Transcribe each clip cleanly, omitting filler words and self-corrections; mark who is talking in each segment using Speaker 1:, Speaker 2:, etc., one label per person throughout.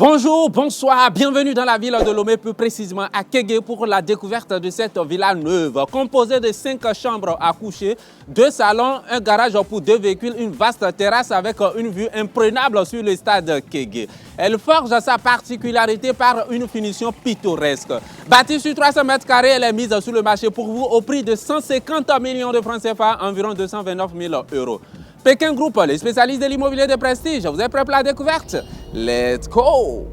Speaker 1: Bonjour, bonsoir, bienvenue dans la ville de Lomé, plus précisément à Kégué pour la découverte de cette villa neuve. Composée de 5 chambres à coucher, 2 salons, un garage pour 2 véhicules, une vaste terrasse avec une vue imprenable sur le stade Kégué. Elle forge sa particularité par une finition pittoresque. Bâtie sur 300 mètres carrés, elle est mise sur le marché pour vous au prix de 150 millions de francs CFA, environ 229 000 euros. Pékin Group, les spécialistes de l'immobilier de prestige, vous êtes prêts pour la découverte? Let's go!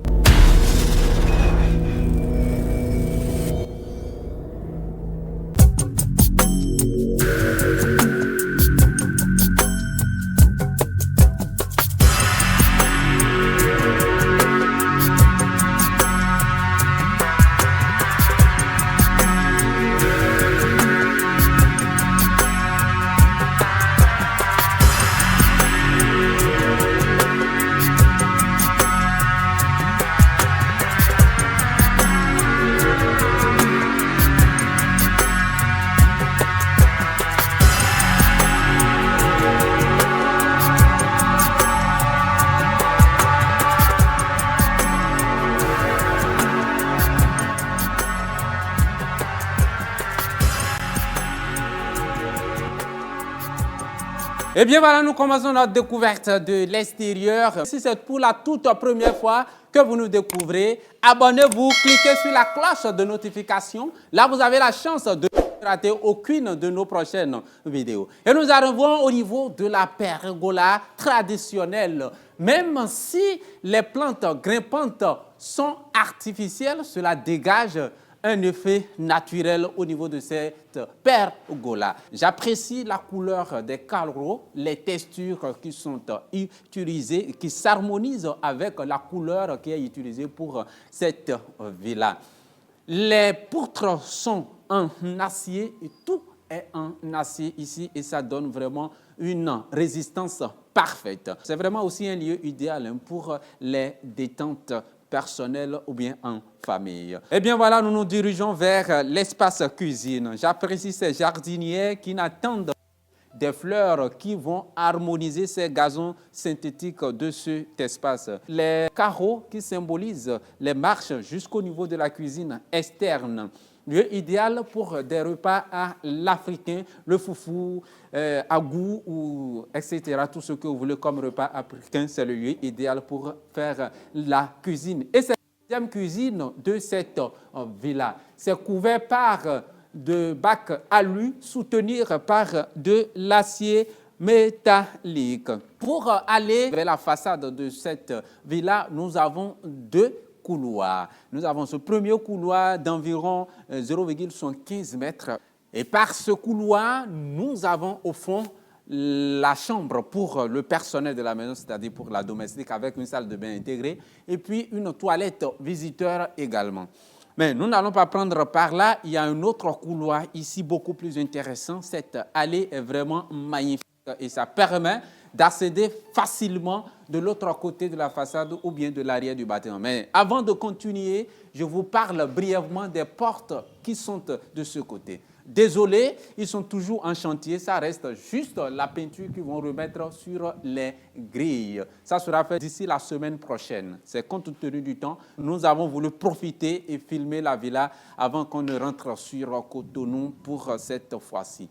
Speaker 1: Et bien voilà, nous commençons notre découverte de l'extérieur. Si c'est pour la toute première fois que vous nous découvrez, abonnez-vous, cliquez sur la cloche de notification. Là, vous avez la chance de ne rater aucune de nos prochaines vidéos. Et nous arrivons au niveau de la pergola traditionnelle. Même si les plantes grimpantes sont artificielles, cela dégage un effet naturel au niveau de cette pergola. J'apprécie la couleur des carreaux, les textures qui sont utilisées, qui s'harmonisent avec la couleur qui est utilisée pour cette villa. Les poutres sont en acier et tout est en acier ici et ça donne vraiment une résistance parfaite. C'est vraiment aussi un lieu idéal pour les détentes personnel ou bien en famille. Eh bien voilà, nous nous dirigeons vers l'espace cuisine. J'apprécie ces jardiniers qui n'attendent des fleurs qui vont harmoniser ces gazons synthétiques de cet espace. Les carreaux qui symbolisent les marches jusqu'au niveau de la cuisine externe. Lieu idéal pour des repas à l'africain, le foufou, à goût, ou etc. Tout ce que vous voulez comme repas africain, c'est le lieu idéal pour faire la cuisine. Et c'est la deuxième cuisine de cette villa. C'est couvert par de bacs alu soutenir par de l'acier métallique. Pour aller vers la façade de cette villa, nous avons 2 couloirs. Nous avons ce premier couloir d'environ 0,75 mètres. Et par ce couloir, nous avons au fond la chambre pour le personnel de la maison, c'est-à-dire pour la domestique, avec une salle de bain intégrée, et puis une toilette visiteur également. Mais nous n'allons pas prendre par là. Il y a un autre couloir ici beaucoup plus intéressant. Cette allée est vraiment magnifique et ça permet d'accéder facilement de l'autre côté de la façade ou bien de l'arrière du bâtiment. Mais avant de continuer, je vous parle brièvement des portes qui sont de ce côté. Désolé, ils sont toujours en chantier, ça reste juste la peinture qu'ils vont remettre sur les grilles. Ça sera fait d'ici la semaine prochaine. C'est compte tenu du temps. Nous avons voulu profiter et filmer la villa avant qu'on ne rentre sur Cotonou pour cette fois-ci.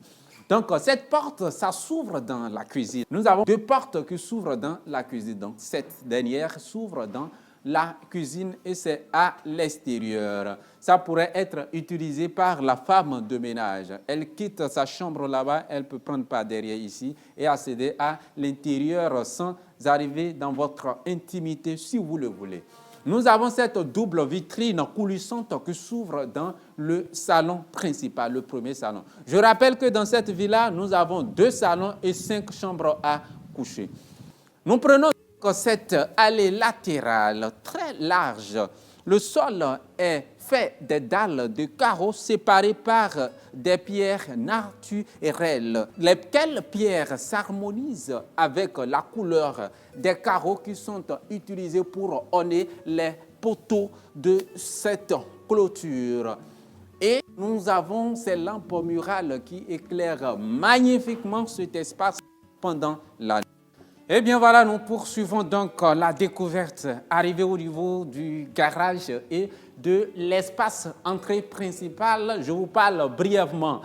Speaker 1: Donc, cette porte, ça s'ouvre dans la cuisine. Nous avons 2 portes qui s'ouvrent dans la cuisine. Donc, cette dernière s'ouvre dans la cuisine et c'est à l'extérieur. Ça pourrait être utilisé par la femme de ménage. Elle quitte sa chambre là-bas, elle peut prendre par derrière ici et accéder à l'intérieur sans arriver dans votre intimité si vous le voulez. Nous avons cette double vitrine coulissante qui s'ouvre dans le salon principal, le premier salon. Je rappelle que dans cette villa, nous avons 2 salons et 5 chambres à coucher. Nous prenons cette allée latérale très large. Le sol est fait des dalles de carreaux séparées par des pierres naturelles, lesquelles pierres s'harmonisent avec la couleur des carreaux qui sont utilisés pour orner les poteaux de cette clôture. Et nous avons ces lampes murales qui éclairent magnifiquement cet espace pendant la nuit. Eh bien voilà, nous poursuivons donc la découverte, arrivée au niveau du garage et de l'espace entrée principale. Je vous parle brièvement.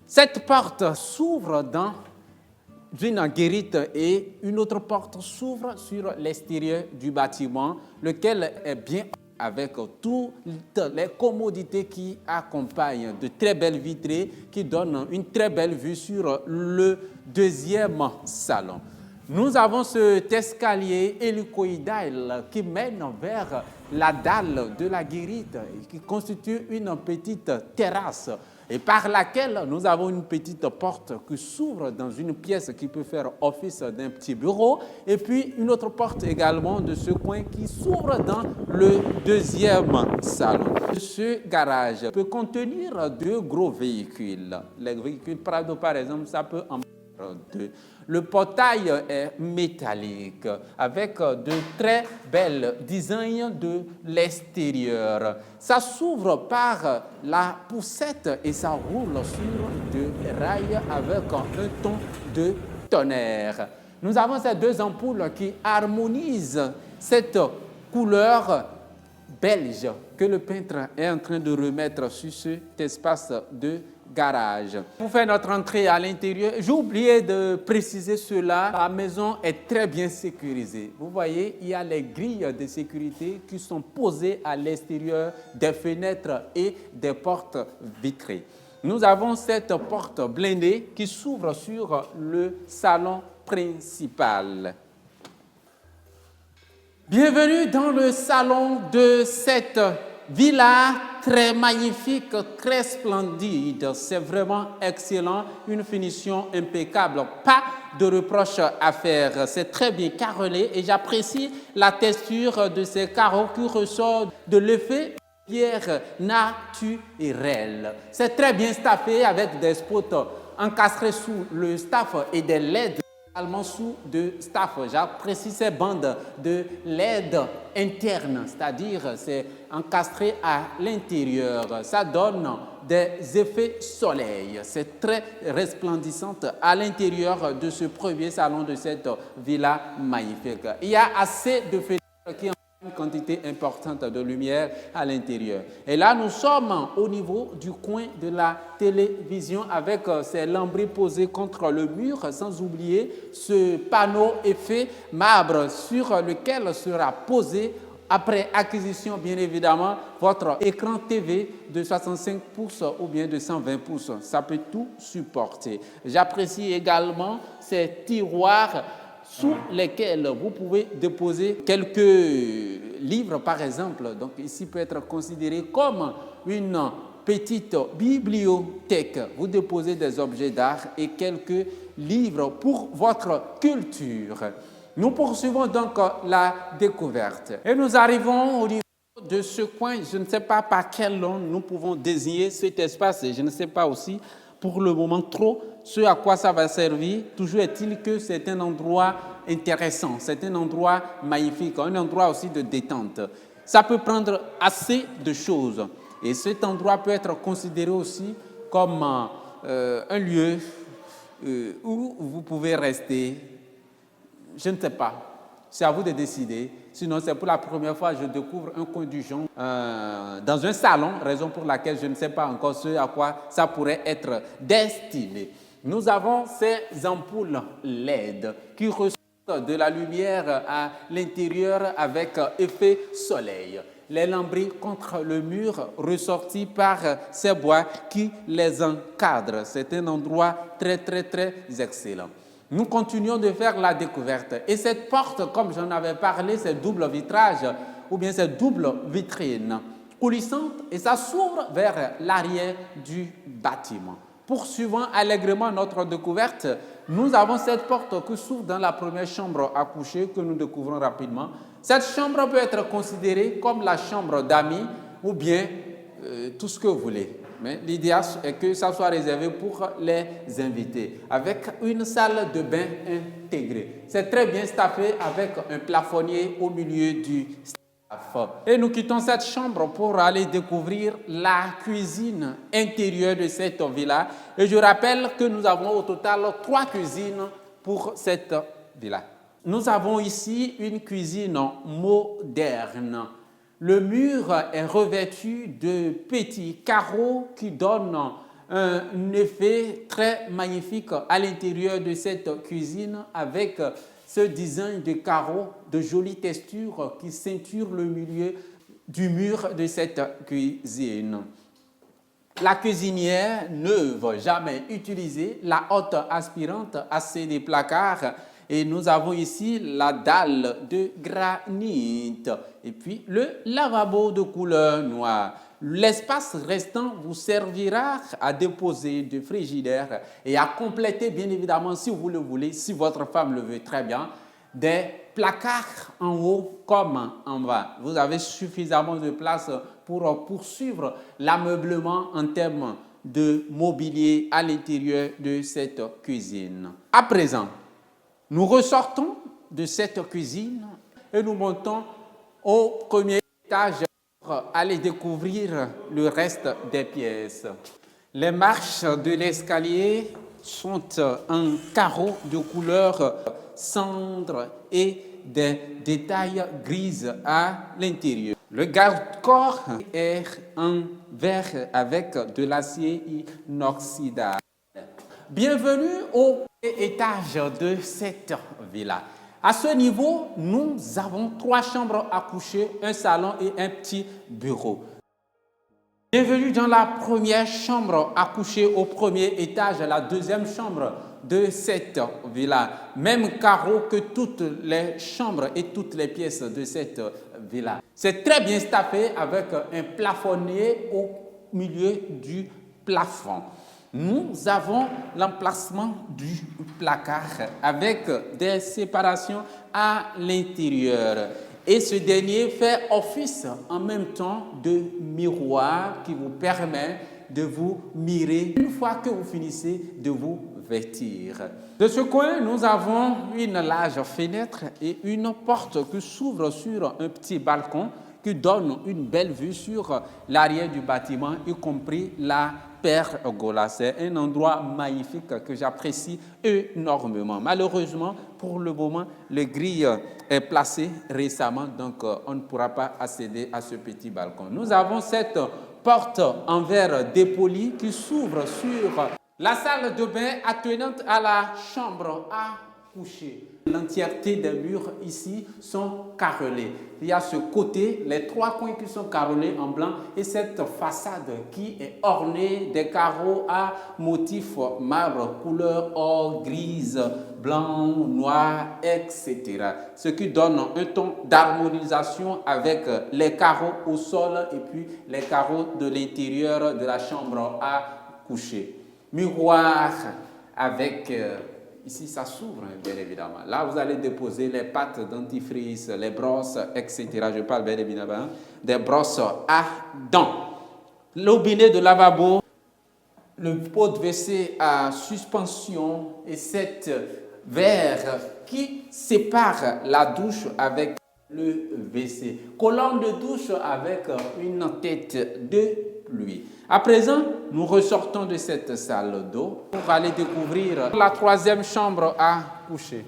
Speaker 1: Cette porte s'ouvre dans une guérite et une autre porte s'ouvre sur l'extérieur du bâtiment, lequel est bien avec toutes les commodités qui accompagnent, de très belles vitrées qui donnent une très belle vue sur le deuxième salon. Nous avons cet escalier hélicoïdal qui mène vers la dalle de la guérite et qui constitue une petite terrasse et par laquelle nous avons une petite porte qui s'ouvre dans une pièce qui peut faire office d'un petit bureau et puis une autre porte également de ce coin qui s'ouvre dans le deuxième salon. Ce garage peut contenir deux gros véhicules. Les véhicules Prado par exemple, ça peut en deux. Le portail est métallique avec de très belles designs de l'extérieur. Ça s'ouvre par la poussette et ça roule sur des rails avec un ton de tonnerre. Nous avons ces deux ampoules qui harmonisent cette couleur belge que le peintre est en train de remettre sur cet espace de garage. Pour faire notre entrée à l'intérieur, j'ai oublié de préciser cela, la maison est très bien sécurisée. Vous voyez, il y a les grilles de sécurité qui sont posées à l'extérieur des fenêtres et des portes vitrées. Nous avons cette porte blindée qui s'ouvre sur le salon principal. Bienvenue dans le salon de cette villa très magnifique, très splendide. C'est vraiment excellent, une finition impeccable, pas de reproche à faire. C'est très bien carrelé et j'apprécie la texture de ces carreaux qui ressort de l'effet pierre naturelle. C'est très bien staffé avec des spots encastrés sous le staff et des LED également sous de staff. J'apprécie ces bandes de LED internes, c'est-à-dire c'est encastré à l'intérieur. Ça donne des effets soleil. C'est très resplendissant à l'intérieur de ce premier salon de cette villa magnifique. Il y a assez de fenêtres qui ont une quantité importante de lumière à l'intérieur. Et là, nous sommes au niveau du coin de la télévision avec ces lambris posés contre le mur, sans oublier ce panneau effet marbre sur lequel sera posé, après acquisition bien évidemment, votre écran TV de 65 pouces ou bien de 120 pouces. Ça peut tout supporter. J'apprécie également ces tiroirs sous lesquels vous pouvez déposer quelques livres, par exemple. Donc, ici peut être considéré comme une petite bibliothèque. Vous déposez des objets d'art et quelques livres pour votre culture. Nous poursuivons donc la découverte. Et nous arrivons au niveau de ce coin. Je ne sais pas par quel nom nous pouvons désigner cet espace. Et je ne sais pas aussi pour le moment trop ce à quoi ça va servir. Toujours est-il que c'est un endroit intéressant, c'est un endroit magnifique, un endroit aussi de détente. Ça peut prendre assez de choses. Et cet endroit peut être considéré aussi comme un lieu où vous pouvez rester. Je ne sais pas. C'est à vous de décider. Sinon, c'est pour la première fois que je découvre un coin du genre dans un salon, raison pour laquelle je ne sais pas encore ce à quoi ça pourrait être destiné. Nous avons ces ampoules LED qui reçoivent de la lumière à l'intérieur avec effet soleil. Les lambris contre le mur ressortis par ces bois qui les encadrent. C'est un endroit très, très, très excellent. Nous continuons de faire la découverte. Et cette porte, comme j'en avais parlé, c'est double vitrage ou bien c'est double vitrine coulissante et ça s'ouvre vers l'arrière du bâtiment. Poursuivant allègrement notre découverte, nous avons cette porte qui s'ouvre dans la première chambre à coucher que nous découvrons rapidement. Cette chambre peut être considérée comme la chambre d'amis ou bien tout ce que vous voulez. Mais l'idéal est que ça soit réservé pour les invités, avec une salle de bain intégrée. C'est très bien staffé avec un plafonnier au milieu du staff. Et nous quittons cette chambre pour aller découvrir la cuisine intérieure de cette villa. Et je rappelle que nous avons au total 3 cuisines pour cette villa. Nous avons ici une cuisine moderne. Le mur est revêtu de petits carreaux qui donnent un effet très magnifique à l'intérieur de cette cuisine avec ce design de carreaux de jolie texture qui ceinture le milieu du mur de cette cuisine. La cuisinière ne va jamais utiliser la hotte aspirante assez des placards. Et nous avons ici la dalle de granit et puis le lavabo de couleur noire. L'espace restant vous servira à déposer du frigidaire et à compléter, bien évidemment, si vous le voulez, si votre femme le veut très bien, des placards en haut comme en bas. Vous avez suffisamment de place pour poursuivre l'ameublement en termes de mobilier à l'intérieur de cette cuisine. À présent, nous ressortons de cette cuisine et nous montons au premier étage pour aller découvrir le reste des pièces. Les marches de l'escalier sont en carreaux de couleur cendre et des détails grises à l'intérieur. Le garde-corps est en verre avec de l'acier inoxydable. Bienvenue au étage de cette villa. À ce niveau, nous avons 3 chambres à coucher, un salon et un petit bureau. Bienvenue dans la première chambre à coucher au premier étage, la deuxième chambre de cette villa. Même carreau que toutes les chambres et toutes les pièces de cette villa. C'est très bien staffé avec un plafonnier au milieu du plafond. Nous avons l'emplacement du placard avec des séparations à l'intérieur. Et ce dernier fait office en même temps de miroir qui vous permet de vous mirer une fois que vous finissez de vous vêtir. De ce coin, nous avons une large fenêtre et une porte qui s'ouvre sur un petit balcon qui donne une belle vue sur l'arrière du bâtiment, y compris la pergola. C'est un endroit magnifique que j'apprécie énormément. Malheureusement, pour le moment, le grille est placé récemment, donc on ne pourra pas accéder à ce petit balcon. Nous avons cette porte en verre dépoli qui s'ouvre sur la salle de bain attenante à la chambre à coucher. L'entièreté des murs ici sont carrelés. Il y a ce côté, les 3 coins qui sont carrelés en blanc et cette façade qui est ornée des carreaux à motif marbre, couleur or, grise, blanc, noir, etc. Ce qui donne un ton d'harmonisation avec les carreaux au sol et puis les carreaux de l'intérieur de la chambre à coucher. Miroir avec... Ici, ça s'ouvre, bien évidemment. Là, vous allez déposer les pâtes dentifrice, les brosses, etc. Je parle bien évidemment des brosses à dents. Le robinet de lavabo, le pot de WC à suspension et cette verre qui sépare la douche avec le WC. Colonne de douche avec une tête de pluie. À présent, nous ressortons de cette salle d'eau pour aller découvrir la 3e chambre à coucher.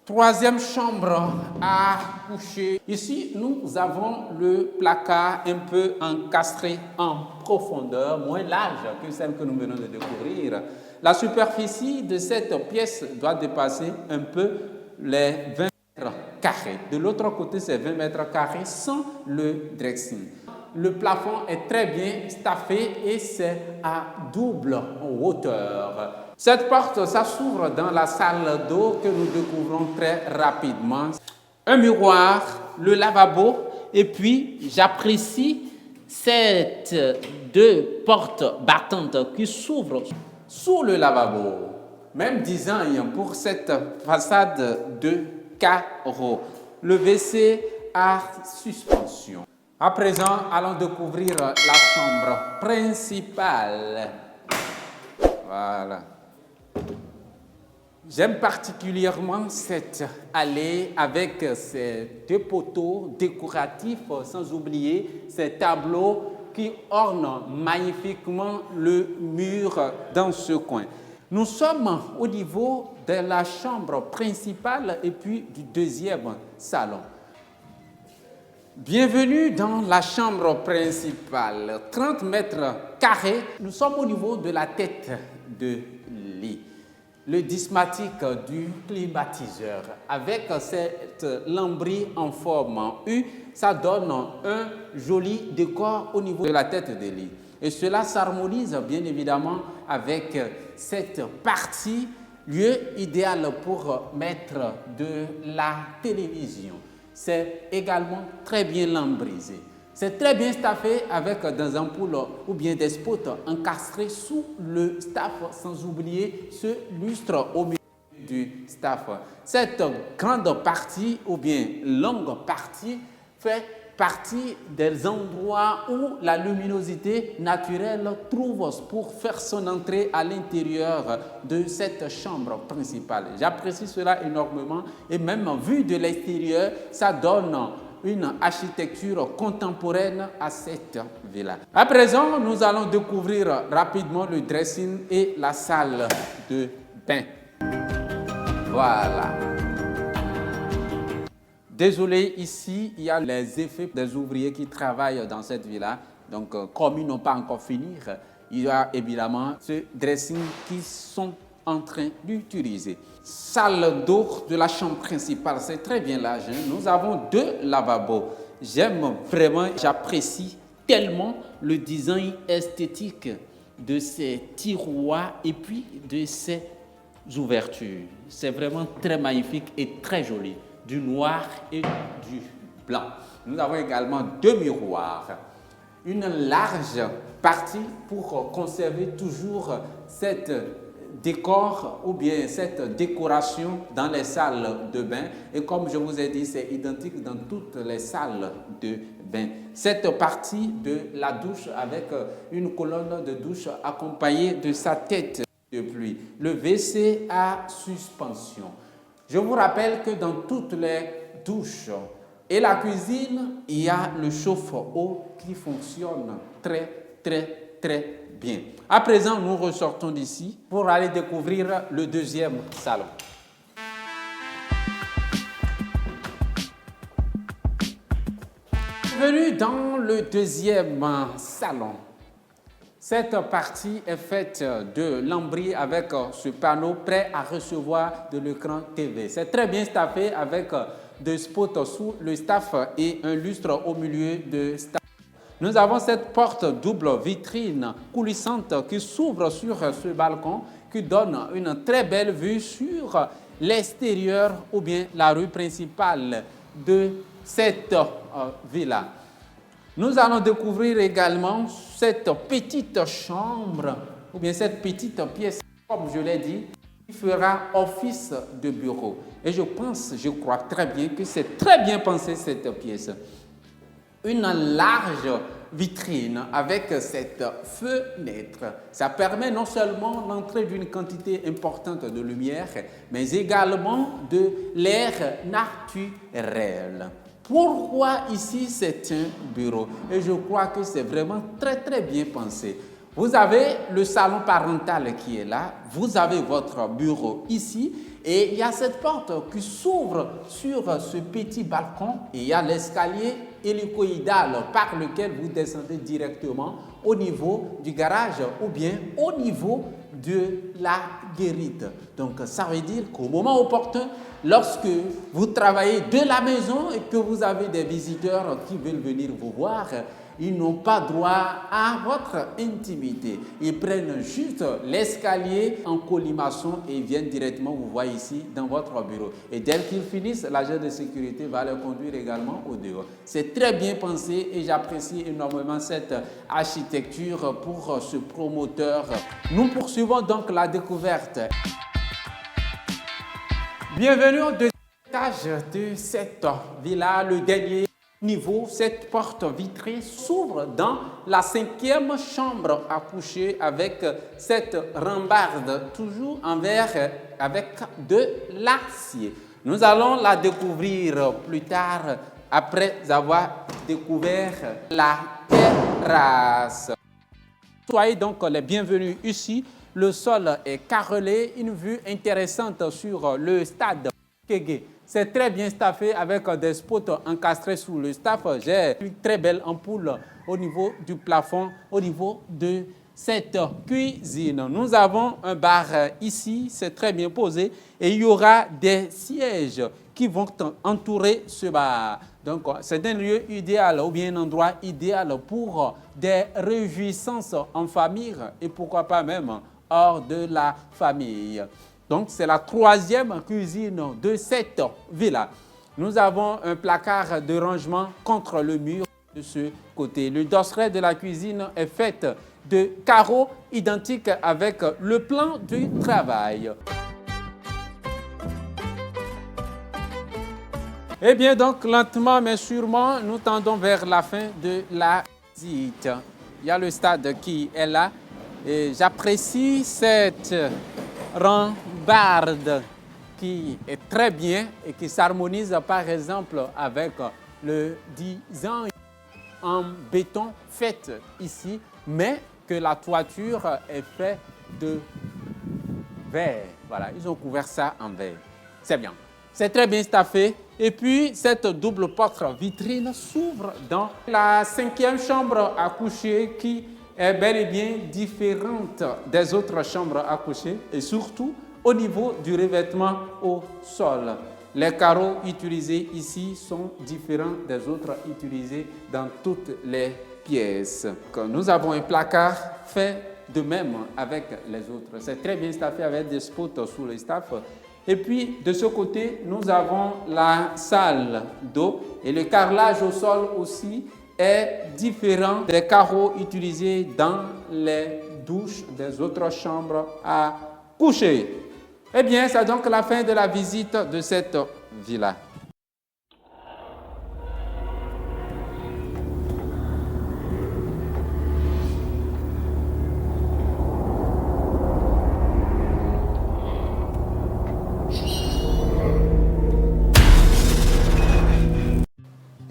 Speaker 1: 3e chambre à coucher. Ici, nous avons le placard un peu encastré en profondeur, moins large que celle que nous venons de découvrir. La superficie de cette pièce doit dépasser un peu les 20 mètres carrés. De l'autre côté, c'est 20 mètres carrés sans le dressing. Le plafond est très bien staffé et c'est à double hauteur. Cette porte, ça s'ouvre dans la salle d'eau que nous découvrons très rapidement. Un miroir, le lavabo et puis j'apprécie ces 2 portes battantes qui s'ouvrent sous le lavabo. Même design pour cette façade de carreaux. Le WC à suspension. À présent, allons découvrir la chambre principale. Voilà. J'aime particulièrement cette allée avec ces 2 poteaux décoratifs, sans oublier ces tableaux qui ornent magnifiquement le mur dans ce coin. Nous sommes au niveau de la chambre principale et puis du deuxième salon. Bienvenue dans la chambre principale, 30 mètres carrés. Nous sommes au niveau de la tête de lit. Le dismatique du climatiseur avec cette lambris en forme U, ça donne un joli décor au niveau de la tête de lit. Et cela s'harmonise bien évidemment avec cette partie, lieu idéal pour mettre de la télévision. C'est également très bien lambrisé. C'est très bien staffé avec des ampoules ou bien des spots encastrés sous le staff, sans oublier ce lustre au milieu du staff. Cette grande partie ou bien longue partie fait partie des endroits où la luminosité naturelle trouve pour faire son entrée à l'intérieur de cette chambre principale. J'apprécie cela énormément et même vu de l'extérieur, ça donne une architecture contemporaine à cette villa. À présent, nous allons découvrir rapidement le dressing et la salle de bain. Voilà. Désolé, ici, il y a les effets des ouvriers qui travaillent dans cette villa. Donc, comme ils n'ont pas encore fini, il y a évidemment ce dressing qu'ils sont en train d'utiliser. Salle d'eau de la chambre principale, c'est très bien large. Nous avons 2 lavabos. J'aime vraiment, j'apprécie tellement le design esthétique de ces tiroirs et puis de ces ouvertures. C'est vraiment très magnifique et très joli. Du noir et du blanc. Nous avons également 2 miroirs. Une large partie pour conserver toujours cette décor ou bien cette décoration dans les salles de bain. Et comme je vous ai dit, c'est identique dans toutes les salles de bain. Cette partie de la douche avec une colonne de douche accompagnée de sa tête de pluie. Le WC à suspension. Je vous rappelle que dans toutes les douches et la cuisine, il y a le chauffe-eau qui fonctionne très bien. À présent, nous ressortons d'ici pour aller découvrir le deuxième salon. Bienvenue dans le deuxième salon. Cette partie est faite de lambris avec ce panneau prêt à recevoir de l'écran TV. C'est très bien staffé avec des spots sous le staff et un lustre au milieu de staff. Nous avons cette porte double vitrine coulissante qui s'ouvre sur ce balcon qui donne une très belle vue sur l'extérieur ou bien la rue principale de cette villa. Nous allons découvrir également cette petite chambre, ou bien cette petite pièce, comme je l'ai dit, qui fera office de bureau. Et je crois très bien que c'est très bien pensé cette pièce. Une large vitrine avec cette fenêtre. Ça permet non seulement l'entrée d'une quantité importante de lumière, mais également de l'air naturel. Pourquoi ici c'est un bureau? Et je crois que c'est vraiment très bien pensé. Vous avez le salon parental qui est là, vous avez votre bureau ici et il y a cette porte qui s'ouvre sur ce petit balcon et il y a l'escalier hélicoïdal par lequel vous descendez directement au niveau du garage ou bien au niveau de la guérite. Donc ça veut dire qu'au moment opportun, lorsque vous travaillez de la maison et que vous avez des visiteurs qui veulent venir vous voir, ils n'ont pas droit à votre intimité. Ils prennent juste l'escalier en colimaçon et viennent directement vous voir ici dans votre bureau. Et dès qu'ils finissent, l'agent de sécurité va les conduire également au dehors. C'est très bien pensé et j'apprécie énormément cette architecture pour ce promoteur. Nous poursuivons donc la découverte. Bienvenue au deuxième étage de cette villa, le dernier niveau. Cette porte vitrée s'ouvre dans la 5e chambre à coucher avec cette rambarde toujours en verre avec de l'acier. Nous allons la découvrir plus tard après avoir découvert la terrasse. Soyez donc les bienvenus ici. Le sol est carrelé, une vue intéressante sur le stade Kégué. C'est très bien staffé avec des spots encastrés sous le staff. J'ai une très belle ampoule au niveau du plafond, au niveau de cette cuisine. Nous avons un bar ici, c'est très bien posé et il y aura des sièges qui vont entourer ce bar. Donc, c'est un lieu idéal ou bien un endroit idéal pour des réjouissances en famille et pourquoi pas même hors de la famille. Donc, c'est la troisième cuisine de cette villa. Nous avons un placard de rangement contre le mur de ce côté. Le dosseret de la cuisine est fait de carreaux identiques avec le plan du travail. Eh bien, donc, lentement mais sûrement, nous tendons vers la fin de la visite. Il y a le stade qui est là et j'apprécie cette rambarde qui est très bien et qui s'harmonise par exemple avec le design en béton fait ici, mais que la toiture est faite de verre. Voilà, ils ont couvert ça en verre. C'est bien. C'est très bien staffé. Et puis, cette double porte vitrine s'ouvre dans la 5e chambre à coucher qui est bel et bien différente des autres chambres à coucher et surtout au niveau du revêtement au sol. Les carreaux utilisés ici sont différents des autres utilisés dans toutes les pièces. Nous avons un placard fait de même avec les autres. C'est très bien staffé avec des spots sous le staff. Et puis, de ce côté, nous avons la salle d'eau et le carrelage au sol aussi est différent des carreaux utilisés dans les douches des autres chambres à coucher. Eh bien, c'est donc la fin de la visite de cette villa.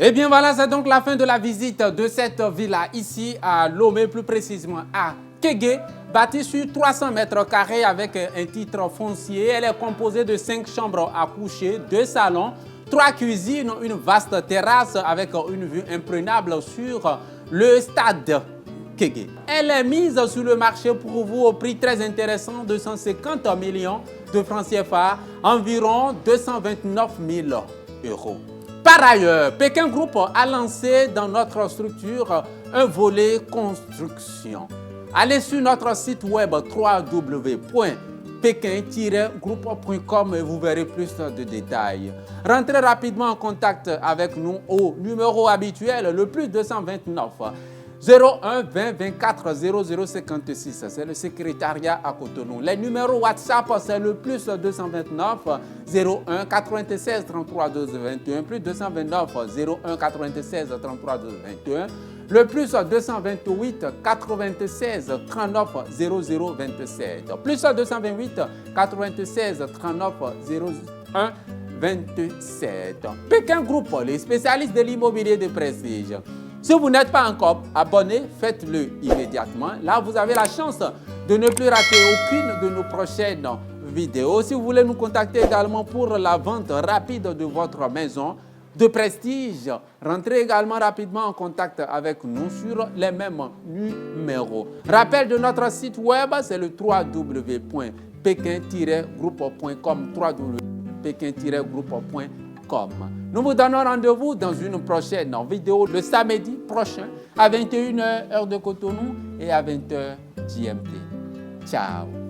Speaker 1: Eh bien voilà, c'est donc la fin de la visite de cette villa ici à Lomé, plus précisément à Kégué, bâtie sur 300 mètres carrés avec un titre foncier. Elle est composée de 5 chambres à coucher, 2 salons, 3 cuisines, une vaste terrasse avec une vue imprenable sur le stade Kégué. Elle est mise sur le marché pour vous au prix très intéressant de 150 millions de francs CFA, environ 229 000 euros. Par ailleurs, Pékin Group a lancé dans notre structure un volet construction. Allez sur notre site web www.pekin-group.com et vous verrez plus de détails. Rentrez rapidement en contact avec nous au numéro habituel, le plus 229 01 20 24 00 56. C'est le secrétariat à Cotonou. Les numéros WhatsApp, c'est le plus 229 01 96 33 12 21, plus 229 01 96 33 12 21, le plus 228 96 39 00 27, plus 228 96 39 01 27. Pékin Group, les spécialistes de l'immobilier de prestige. Si vous n'êtes pas encore abonné, faites-le immédiatement. Là, vous avez la chance de ne plus rater aucune de nos prochaines vidéos. Si vous voulez nous contacter également pour la vente rapide de votre maison de prestige, rentrez également rapidement en contact avec nous sur les mêmes numéros. Rappel de notre site web, c'est le www.pekin-group.com, www.pekin-group.com. Nous vous donnons rendez-vous dans une prochaine vidéo le samedi prochain à 21h heure de Cotonou et à 20h GMT. Ciao.